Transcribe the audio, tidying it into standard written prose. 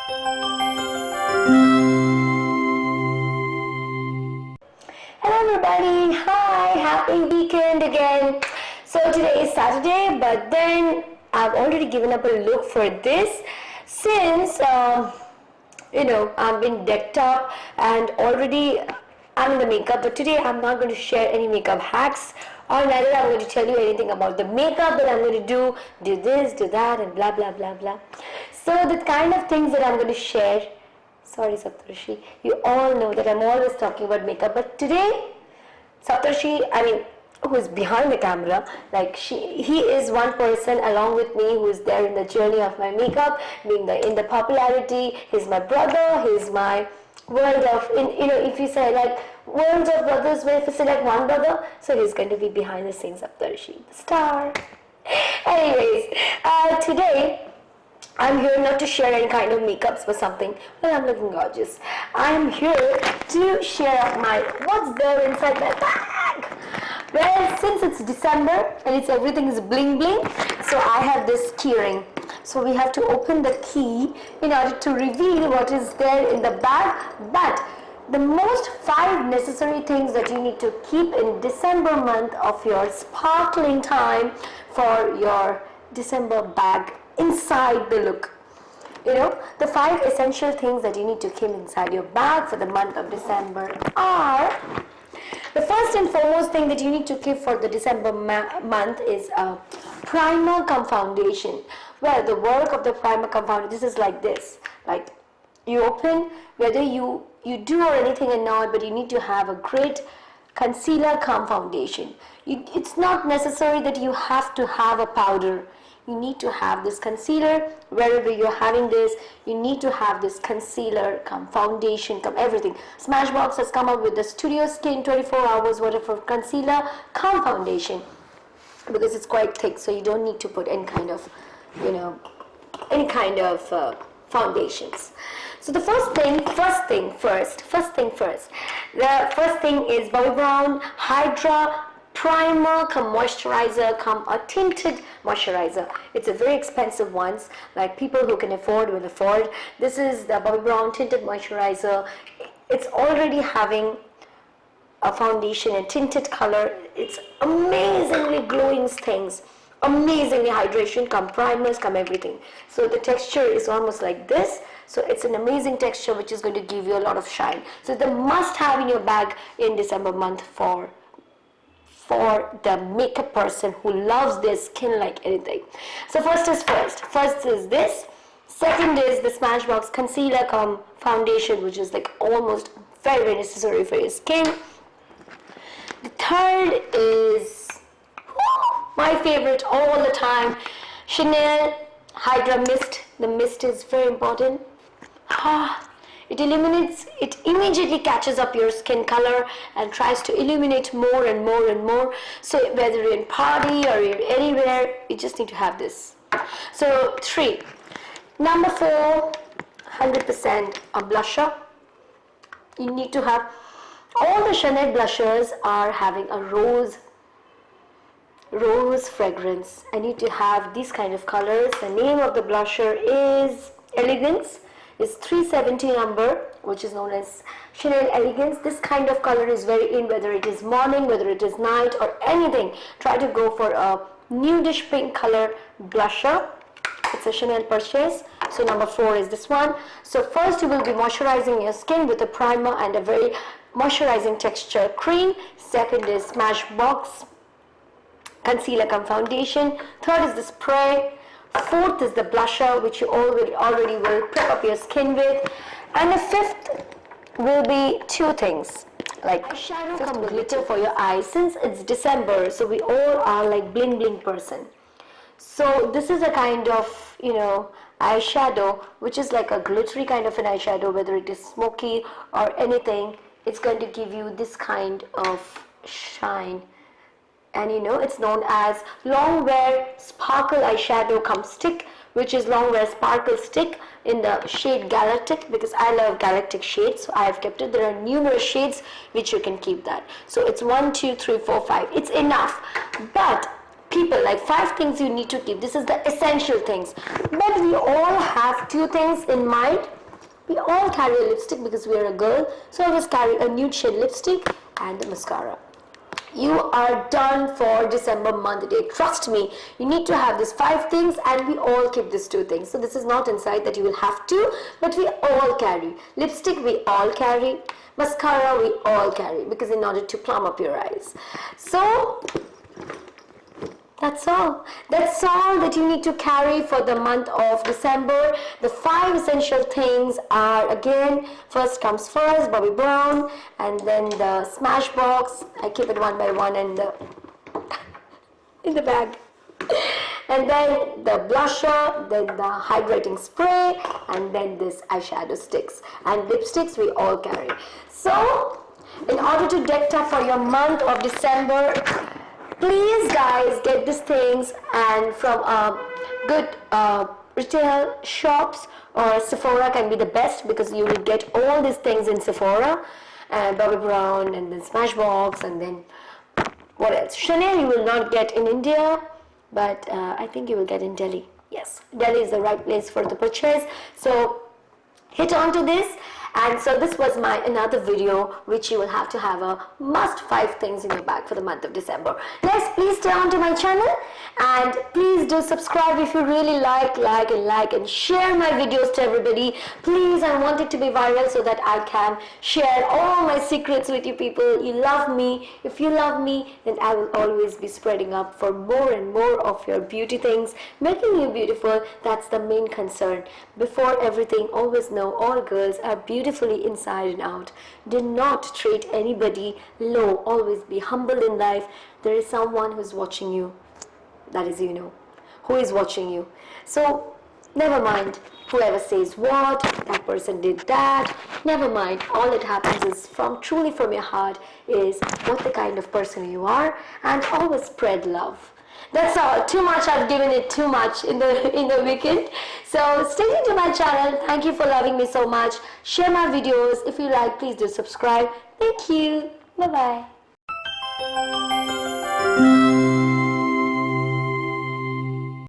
Hello everybody, hi, happy weekend again. So today is Saturday, but then I've already given up a look for this since I've been decked up and already I'm in the makeup, but today I'm not going to share any makeup hacks, or neither I'm going to tell you anything about the makeup that I'm going to do this, do that, and blah blah blah blah. So the kind of things that I'm going to share, sorry Saptarshi, you all know that I'm always talking about makeup, but today Saptarshi, who is behind the camera, he is one person along with me who is there in the journey of my makeup, in the popularity. He's my brother, he's my world of, if you say like worlds of brothers, where if you say like one brother, so he's going to be behind the scenes, Saptarshi, the star. Anyways, today, I'm here not to share any kind of makeups or something, but I'm looking gorgeous. I'm here to share what's there inside my bag. Well, since it's December and everything is bling bling, so I have this key ring. So we have to open the key in order to reveal what is there in the bag. But the most 5 necessary things that you need to keep in December month of your sparkling time for your December bag inside the look. The 5 essential things that you need to keep inside your bag for the month of December are: the first and foremost thing that you need to keep for the December month is a primer cum foundation. Well, the work of the primer cum foundation, this is like this. Like you open, whether you do or anything or not, but you need to have a great concealer cum foundation. It's not necessary that you have to have a powder. You need to have this concealer. Wherever you're having this, you need to have this concealer cum foundation cum everything. Smashbox has come up with the Studio Skin 24 hours worth of concealer cum foundation, because it's quite thick, so you don't need to put any kind of foundations. So the first thing first. The first thing is Bobbi Brown Hydra Primer cum moisturizer cum a tinted moisturizer. It's a very expensive ones, like people who can afford will afford. This is the Bobbi Brown tinted moisturizer. It's already having a foundation and tinted color. It's amazingly glowing things, amazingly hydration cum primers cum everything. So the texture is almost like this. So it's an amazing texture which is going to give you a lot of shine. So the must have in your bag in December month for the makeup person who loves their skin like anything. So first is this. Second is the Smashbox concealer cum foundation, which is like almost very, very necessary for your skin. The third is my favorite all the time, Chanel Hydra Mist. The mist is very important. It immediately catches up your skin color and tries to illuminate more and more and more. So whether you're in party or you're anywhere, you just need to have this. So 3. Number 4, 100% a blusher. You need to have, all the Chanel blushers are having a rose fragrance. I need to have these kind of colors. The name of the blusher is Elegance. It's 370 number, which is known as Chanel Elegance. This kind of color is very in, whether it is morning, whether it is night or anything. Try to go for a nudish pink color blusher. It's a Chanel purchase. So number 4 is this one. So first you will be moisturizing your skin with a primer and a very moisturizing texture cream. Second is Smashbox concealer cum foundation. Third is the spray. Fourth is the blusher, which you already will prep up your skin with. And the fifth will be 2 things, like eyeshadow cum glitter for your eyes. Since it's December, so we all are like bling bling person. So this is a kind of, eyeshadow, which is like a glittery kind of an eyeshadow, whether it is smoky or anything. It's going to give you this kind of shine. And it's known as long wear sparkle eyeshadow cum stick, which is long wear sparkle stick in the shade Galactic, because I love Galactic shades, so I have kept it. There are numerous shades which you can keep that. So it's 1, 2, 3, 4, 5. It's enough. But people, like 5 things you need to keep. This is the essential things. But we all have 2 things in mind. We all carry a lipstick because we are a girl. So always carry a nude shade lipstick and a mascara. You are done for December month day. Trust me, you need to have these 5 things, and we all keep these 2 things. So this is not inside that you will have to, but we all carry. Lipstick we all carry. Mascara we all carry, because in order to plump up your eyes. So that's all. That's all that you need to carry for the month of December. The 5 essential things are, again, first comes first, Bobbi Brown, and then the Smashbox. I keep it one by one and in the bag. And then the blusher, then the hydrating spray, and then this eyeshadow sticks. And lipsticks we all carry. So, in order to deck up for your month of December, please guys get these things, and from good retail shops, or Sephora can be the best, because you will get all these things in Sephora, and Bobbi Brown, and then Smashbox, and then what else? Chanel you will not get in India, but I think you will get in Delhi. Yes, Delhi is the right place for the purchase. So hit on to this. And so this was my another video, which you will have to have a must 5 things in your bag for the month of December. Guys, please stay on to my channel, and please do subscribe if you really like and share my videos to everybody. Please, I want it to be viral so that I can share all my secrets with you people. You love me. If you love me, then I will always be spreading up for more and more of your beauty things, making you beautiful. That's the main concern. Before everything, always know all girls are beautifully inside and out. Do not treat anybody low. Always be humble in life. There is someone who's watching you. That is, you know, who is watching you. So never mind whoever says what, that person did that. Never mind. All that happens is truly from your heart is what the kind of person you are, and always spread love. That's all. Too much. I've given it too much in the weekend. So stay tuned to my channel. Thank you for loving me so much. Share my videos. If you like, please do subscribe. Thank you. Bye bye.